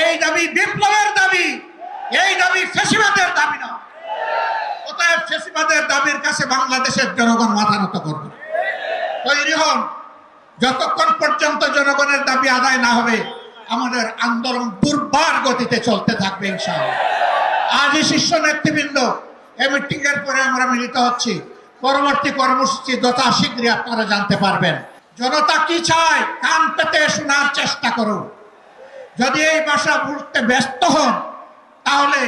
এই দাবি বিপ্লবের দাবি, এই দাবি ফ্যাসিবাদের দাবি না। অতএব ফ্যাসিবাদের দাবির কাছে বাংলাদেশের জনগণ মাথা নত করবে। তৈরি হন, যতক্ষণ পর্যন্ত জনগণের দাবি আদায় না হবে আমাদের আন্দোলন দুর্বার গতিতে চলতে থাকবে ইনশাআল্লাহ। আজই শীর্ষ নেতৃবৃন্দ এই মিটিং এর পরে আমরা মিলিত হচ্ছি। পরবর্তী কর্মসূচি যথাশীঘ্রই আপনারা জানতে পারবেন। জনতা কি চায় কান পেতে শোনার চেষ্টা করুন। যদি এই ভাষা বুঝতে ব্যস্ত হন তাহলে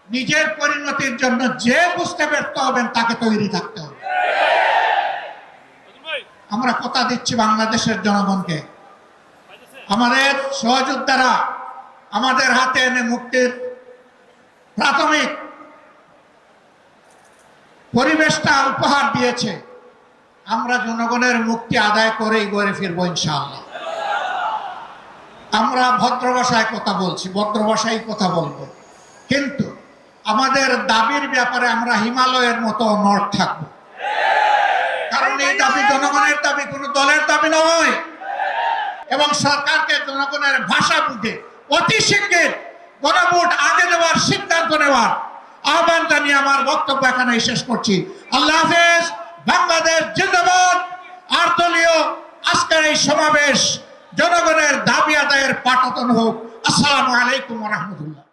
নিজের পরিণতির জন্য যে বুঝতে ব্যর্থ হবেন তাকে তৈরি থাকতে হবে। আমরা কথা দিচ্ছি বাংলাদেশের জনগণকে, আমাদের সহযোদ্ধারা আমাদের হাতে এনে মুক্তির প্রাথমিক পরিবেশটা উপহার দিয়েছে। আমরা জনগণের মুক্তি আদায় করেই গড়ে ফিরবো ইনশাআল্লাহ। আমরা ভদ্র ভাষায় কথা বলছি, ভদ্র ভাষায় কথা বলবো, কিন্তু আমাদের দাবির ব্যাপারে আমরা হিমালয়ের মতো অনড় থাকবো। কারণ এই দাবি জনগণের দাবি, কোনো দলের দাবি নয়। এবং সরকারকে জনগণের ভাষা বুঝে অতি শীঘ্র গণভোট আগে দেওয়ার সিদ্ধান্ত নেওয়ার আহ্বান জানিয়ে আমার বক্তব্য এখানে শেষ করছি। আল্লাহ হাফেজ। বাংলাদেশ জিন্দাবাদ। আর দলীয় আজকের এই সমাবেশ জনগণের দাবি আদায়ের পাঠাতন হোক। আসসালামু আলাইকুম ওয়া রাহমাতুল্লাহ।